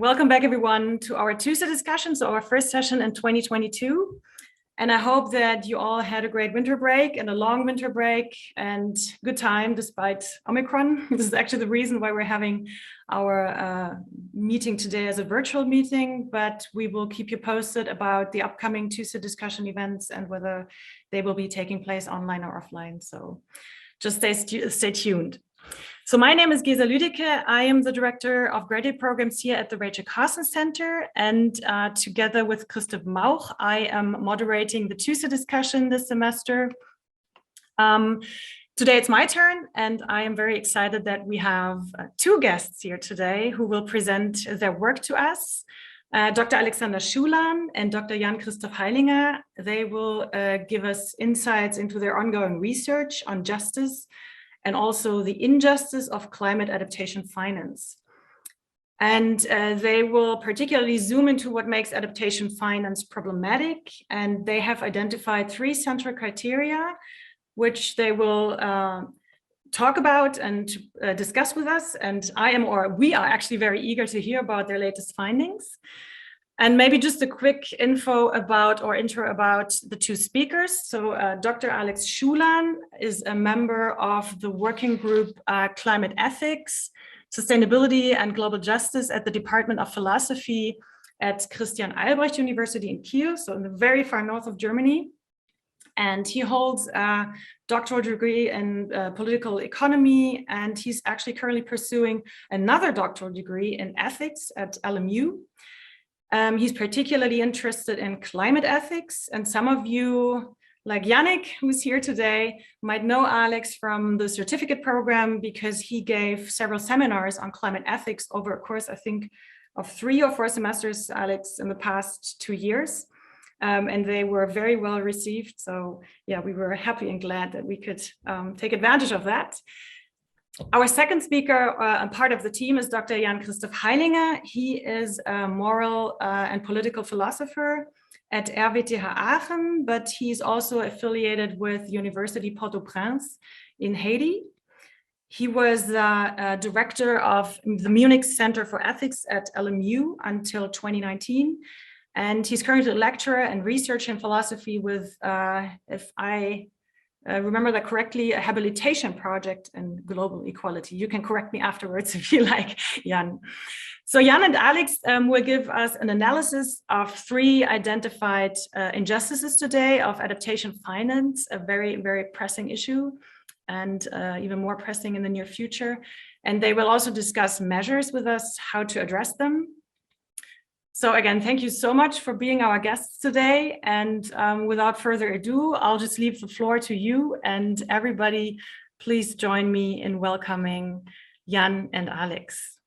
Welcome back, everyone, to our Tuesday discussion, so our first session in 2022. And I hope that you all had a great winter break and a long winter break and good time despite Omicron. This is actually the reason why we're having our meeting today as a virtual meeting, but we will keep you posted about the upcoming Tuesday discussion events and whether they will be taking place online or offline. So just stay tuned. So my name is Gesa Lüdecke. I am the director of graduate programs here at the RWTH Aachen Center. And together with Christoph Mauch, I am moderating the Tuesday discussion this semester. Today it's my turn, and I am very excited that we have two guests here today who will present their work to us. Dr. Alexander Schulan and Dr. Jan-Christoph Heilinger. They will give us insights into their ongoing research on justice and also the injustice of climate adaptation finance. And they will particularly zoom into what makes adaptation finance problematic. And they have identified three central criteria, which they will talk about and discuss with us. And we are actually very eager to hear about their latest findings. And maybe just a quick intro about the two speakers. So Dr. Alex Schulan is a member of the working group Climate Ethics, Sustainability and Global Justice at the Department of Philosophy at Christian Albrecht University in Kiel, so in the very far north of Germany. And he holds a doctoral degree in political economy, and he's actually currently pursuing another doctoral degree in ethics at LMU. He's particularly interested in climate ethics, and some of you, like Yannick, who's here today, might know Alex from the certificate program because he gave several seminars on climate ethics over a course, I think, of 3 or 4 semesters, Alex, in the past 2 years. And they were very well received. So yeah, we were happy and glad that we could take advantage of that. Our second speaker, and part of the team, is Dr. Jan-Christoph Heilinger. He is a moral and political philosopher at RWTH Aachen, but he's also affiliated with University Port-au-Prince in Haiti. He was the director of the Munich Center for Ethics at LMU until 2019. And he's currently a lecturer and researcher in philosophy with, if I remember that correctly, a habilitation project in global equality. You can correct me afterwards if you like, Jan. So Jan and Alex will give us an analysis of 3 identified injustices today of adaptation finance, a very, very pressing issue and even more pressing in the near future. And they will also discuss measures with us, how to address them. So again, thank you so much for being our guests today. And without further ado, I'll just leave the floor to you, and everybody, please join me in welcoming Jan and Alex.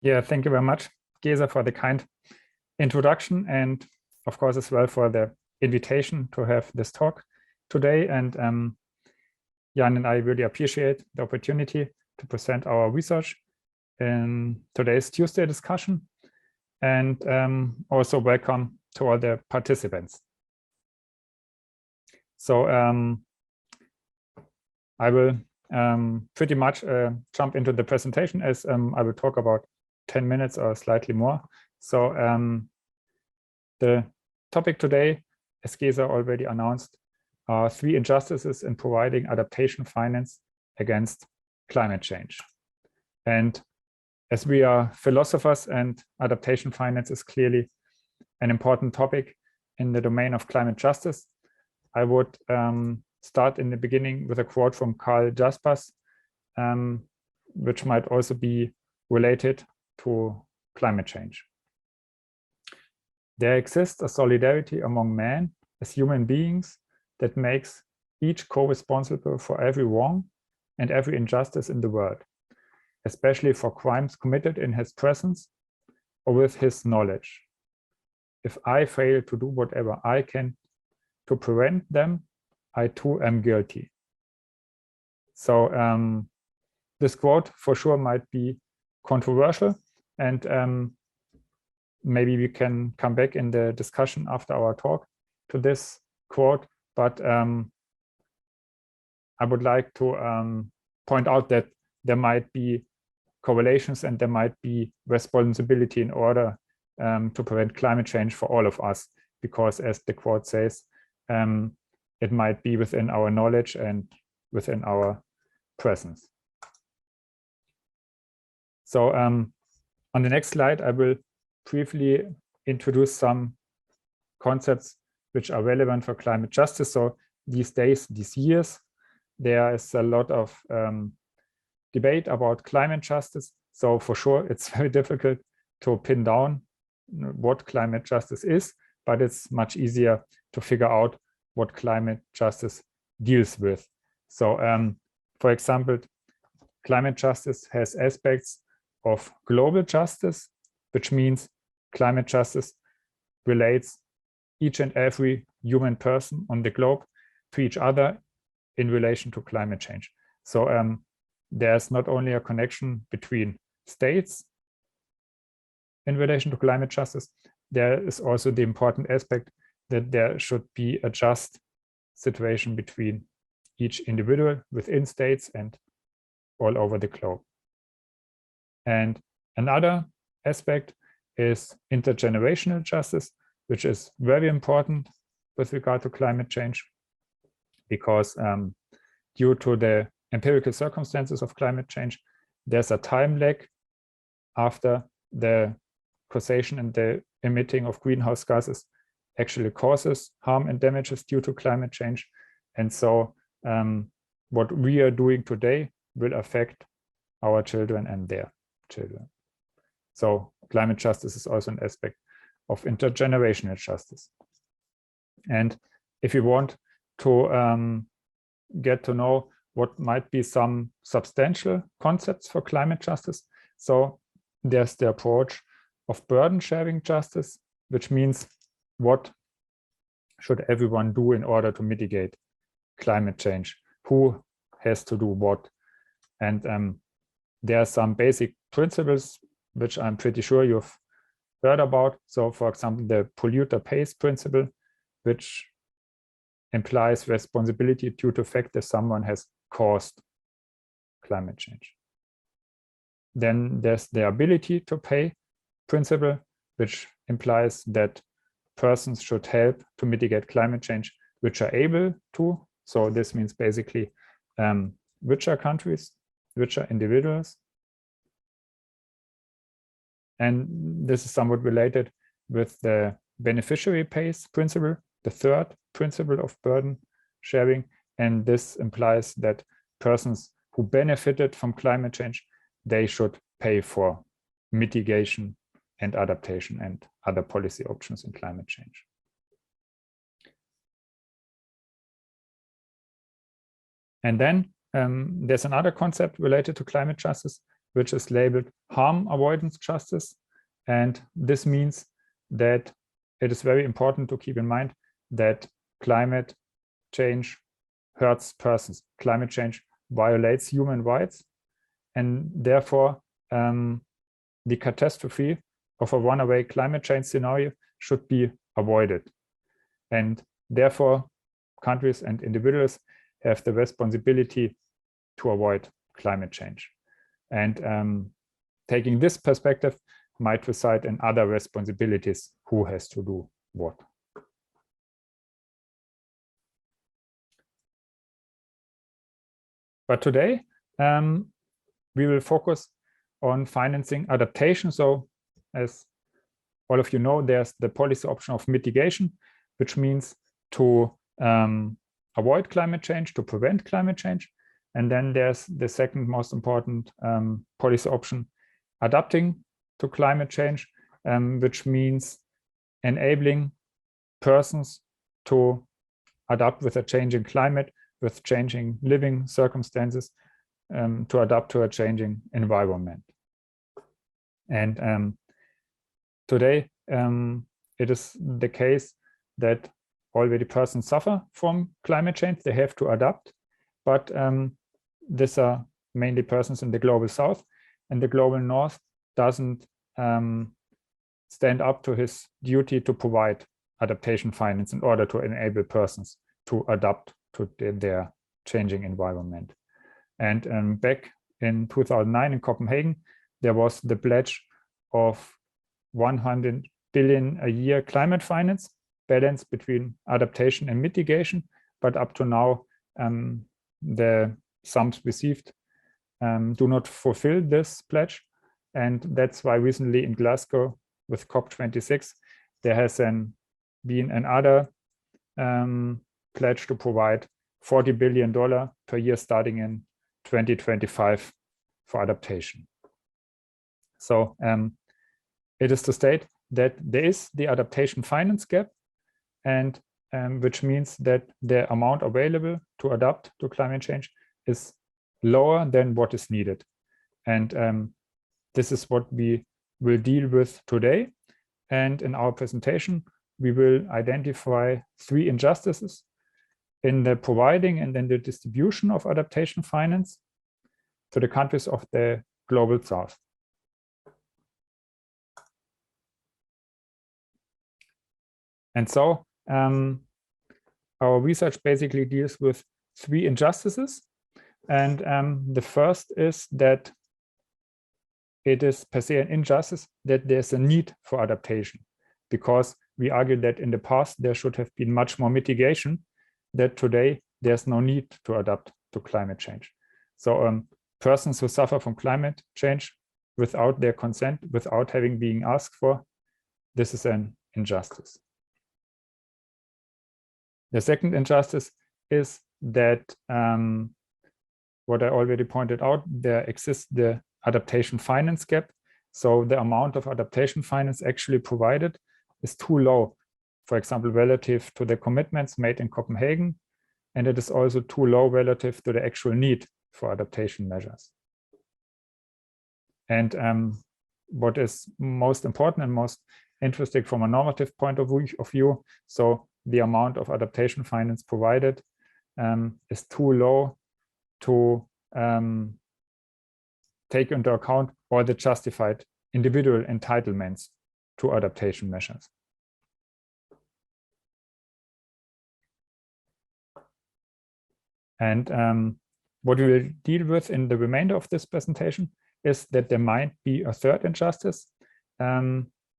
Yeah, thank you very much, Gesa, for the kind introduction, and of course as well for the invitation to have this talk today. And Jan and I really appreciate the opportunity to present our research in today's Tuesday discussion, and also welcome to all the participants. So I will pretty much jump into the presentation, as I will talk about 10 minutes or slightly more. So the topic today, as Gesa already announced, are 3 injustices in providing adaptation finance against climate change. And as we are philosophers, and adaptation finance is clearly an important topic in the domain of climate justice, I would start in the beginning with a quote from Karl Jaspers, which might also be related to climate change. There exists a solidarity among men as human beings that makes each co-responsible for every wrong and every injustice in the world, especially for crimes committed in his presence or with his knowledge. If I fail to do whatever I can to prevent them, I too am guilty. So this quote for sure might be controversial, and maybe we can come back in the discussion after our talk to this quote. But I would like to point out that there might be correlations and there might be responsibility in order to prevent climate change for all of us, because as the quote says, it might be within our knowledge and within our presence. So on the next slide, I will briefly introduce some concepts which are relevant for climate justice. So these days, these years, there is a lot of debate about climate justice. So for sure, it's very difficult to pin down what climate justice is, but it's much easier to figure out what climate justice deals with. So for example, climate justice has aspects of global justice, which means climate justice relates each and every human person on the globe to each other in relation to climate change. So there's not only a connection between states in relation to climate justice, there is also the important aspect that there should be a just situation between each individual within states and all over the globe. And another aspect is intergenerational justice, which is very important with regard to climate change, because due to the empirical circumstances of climate change, there's a time lag after the causation and the emitting of greenhouse gases actually causes harm and damages due to climate change. And so what we are doing today will affect our children and their children. So climate justice is also an aspect of intergenerational justice. And if you want to get to know what might be some substantial concepts for climate justice, so there's the approach of burden sharing justice, which means what should everyone do in order to mitigate climate change? Who has to do what? And there are some basic principles which I'm pretty sure you've heard about. So for example, the polluter pays principle, which implies responsibility due to the fact that someone has caused climate change. Then there's the ability to pay principle, which implies that persons should help to mitigate climate change, which are able to. So this means basically richer countries, richer individuals. And this is somewhat related with the beneficiary pays principle, the third principle of burden sharing. And this implies that persons who benefited from climate change, they should pay for mitigation and adaptation and other policy options in climate change. And then there's another concept related to climate justice, which is labeled harm avoidance justice. And this means that it is very important to keep in mind that climate change hurts persons. Climate change violates human rights. And therefore, the catastrophe of a runaway climate change scenario should be avoided. And therefore, countries and individuals have the responsibility to avoid climate change. And taking this perspective might reside in other responsibilities, who has to do what. But today, we will focus on financing adaptation. So as all of you know, there's the policy option of mitigation, which means to avoid climate change, to prevent climate change. And then there's the second most important policy option, adapting to climate change, which means enabling persons to adapt with a changing climate, with changing living circumstances, to adapt to a changing environment. And today, it is the case that already persons suffer from climate change. They have to adapt, but these are mainly persons in the global south, and the global north doesn't stand up to his duty to provide adaptation finance in order to enable persons to adapt to their changing environment. And back in 2009 in Copenhagen, there was the pledge of 100 billion a year climate finance, balance between adaptation and mitigation. But up to now, the sums received do not fulfill this pledge. And that's why recently in Glasgow with COP26, there has been another pledge to provide $40 billion per year starting in 2025 for adaptation. So it is to state that there is the adaptation finance gap, and which means that the amount available to adapt to climate change is lower than what is needed. And this is what we will deal with today. And in our presentation, we will identify 3 injustices in the providing and then the distribution of adaptation finance to the countries of the global south. And so our research basically deals with 3 injustices. And the first is that it is per se an injustice that there's a need for adaptation, because we argue that in the past there should have been much more mitigation, that today there's no need to adapt to climate change. So persons who suffer from climate change without their consent, without having been asked for, this is an injustice. The second injustice is that what I already pointed out, there exists the adaptation finance gap. So the amount of adaptation finance actually provided is too low, for example, relative to the commitments made in Copenhagen, and it is also too low relative to the actual need for adaptation measures. And what is most important and most interesting from a normative point of view, so the amount of adaptation finance provided is too low to take into account all the justified individual entitlements to adaptation measures. And what we will deal with in the remainder of this presentation is that there might be a third injustice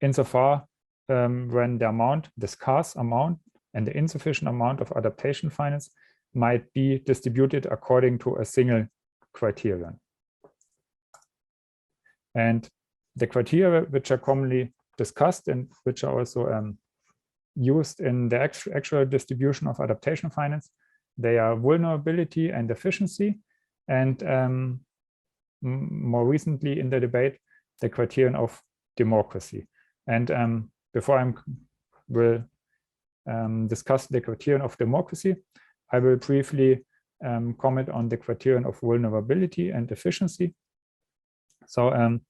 insofar when the amount, the scarce amount and the insufficient amount of adaptation finance might be distributed according to a single criterion. And the criteria which are commonly discussed and which are also used in the actual distribution of adaptation finance, they are vulnerability and efficiency, and more recently in the debate, the criterion of democracy. And before I will discuss the criterion of democracy, I will briefly comment on the criterion of vulnerability and efficiency. So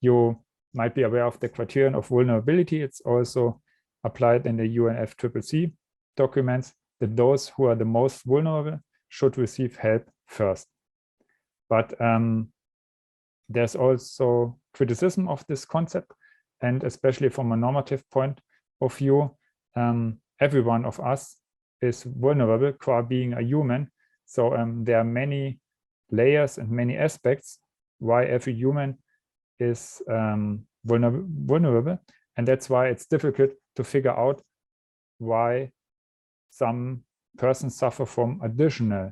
you might be aware of the criterion of vulnerability. It's also applied in the UNFCCC documents, that those who are the most vulnerable should receive help first. But there's also criticism of this concept, and especially from a normative point of view, every one of us is vulnerable qua being a human. So there are many layers and many aspects why every human is vulnerable, and that's why it's difficult to figure out why some persons suffer from additional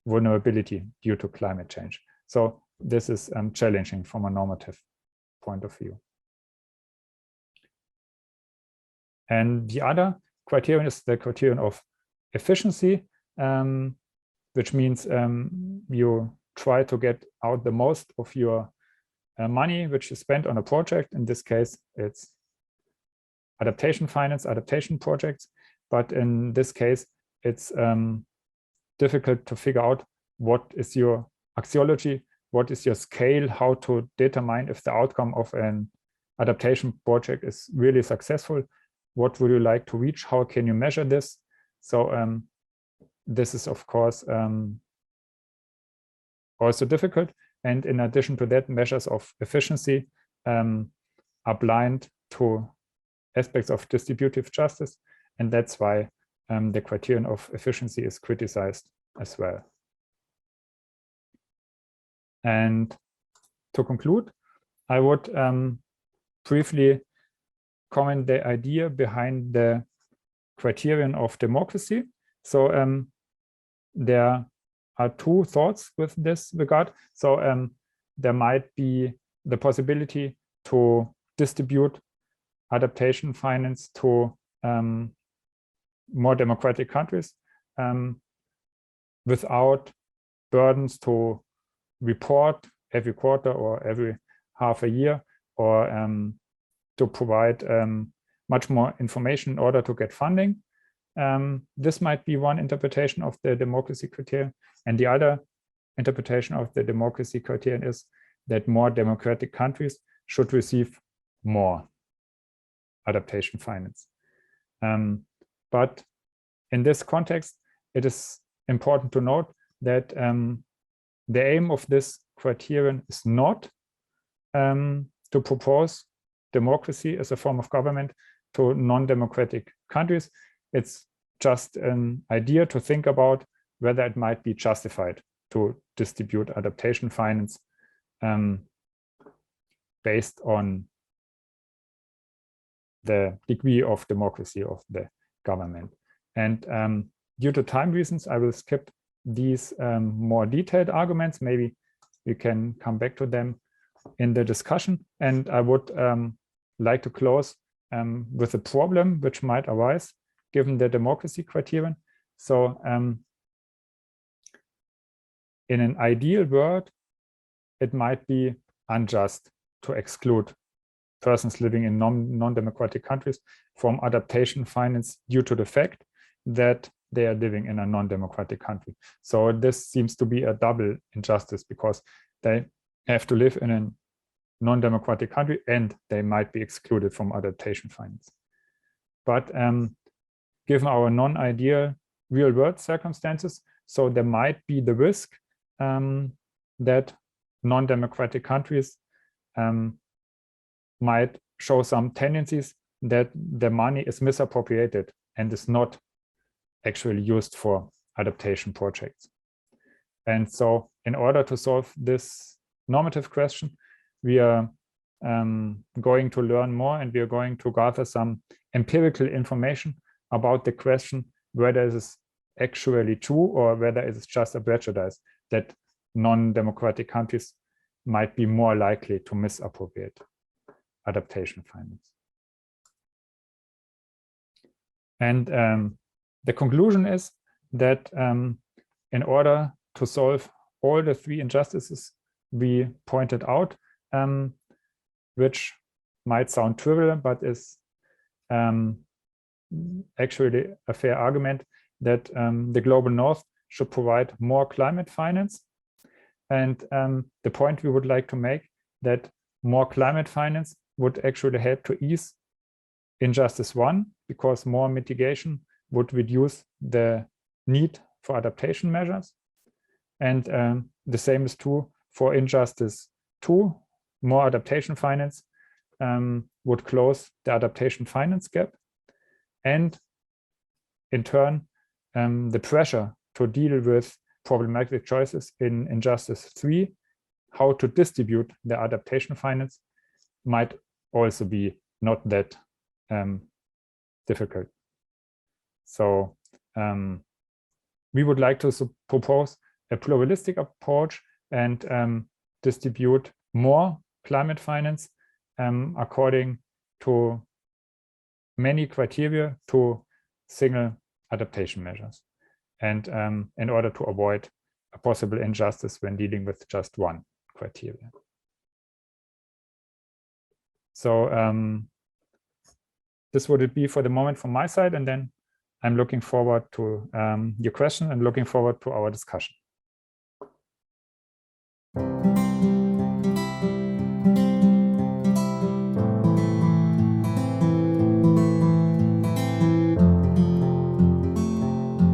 vulnerability due to climate change. So this is challenging from a normative point of view. And the other criterion is the criterion of efficiency, which means you try to get out the most of your money which is spent on a project. In this case, it's adaptation finance, adaptation projects. But in this case, it's difficult to figure out what is your axiology, what is your scale, how to determine if the outcome of an adaptation project is really successful. What would you like to reach? How can you measure this? So this is, of course, also difficult. And in addition to that, measures of efficiency are blind to aspects of distributive justice. And that's why the criterion of efficiency is criticized as well. And to conclude, I would briefly comment the idea behind the criterion of democracy. So there are two thoughts with this regard. So there might be the possibility to distribute adaptation finance to more democratic countries without burdens to report every quarter or every half a year, or to provide much more information in order to get funding. This might be one interpretation of the democracy criterion. And the other interpretation of the democracy criterion is that more democratic countries should receive more adaptation finance. But in this context, it is important to note that the aim of this criterion is not to propose democracy as a form of government to non-democratic countries. It's just an idea to think about whether it might be justified to distribute adaptation finance based on the degree of democracy of the government. And due to time reasons, I will skip these more detailed arguments. Maybe we can come back to them in the discussion. And I would like to close with a problem which might arise given the democracy criterion. So in an ideal world, it might be unjust to exclude persons living in non-democratic countries from adaptation finance due to the fact that they are living in a non-democratic country. So this seems to be a double injustice, because they have to live in a non-democratic country and they might be excluded from adaptation finance. But given our non-ideal real-world circumstances, so there might be the risk that non-democratic countries might show some tendencies that the money is misappropriated and is not actually used for adaptation projects. And so in order to solve this normative question, we are going to learn more, and we are going to gather some empirical information about the question whether it is actually true or whether it is just a prejudice that non-democratic countries might be more likely to misappropriate adaptation finance. And the conclusion is that in order to solve all the three injustices we pointed out, which might sound trivial, but is actually a fair argument, that the global north should provide more climate finance. And the point we would like to make, that more climate finance would actually help to ease injustice one, because more mitigation would reduce the need for adaptation measures. And the same is true for injustice two. More adaptation finance would close the adaptation finance gap. And in turn, the pressure to deal with problematic choices in injustice three, how to distribute the adaptation finance, might also be not that difficult. So we would like to propose a pluralistic approach and distribute more climate finance according to many criteria to single adaptation measures, and in order to avoid a possible injustice when dealing with just one criteria. So this would it be for the moment from my side, and then I'm looking forward to your question and looking forward to our discussion.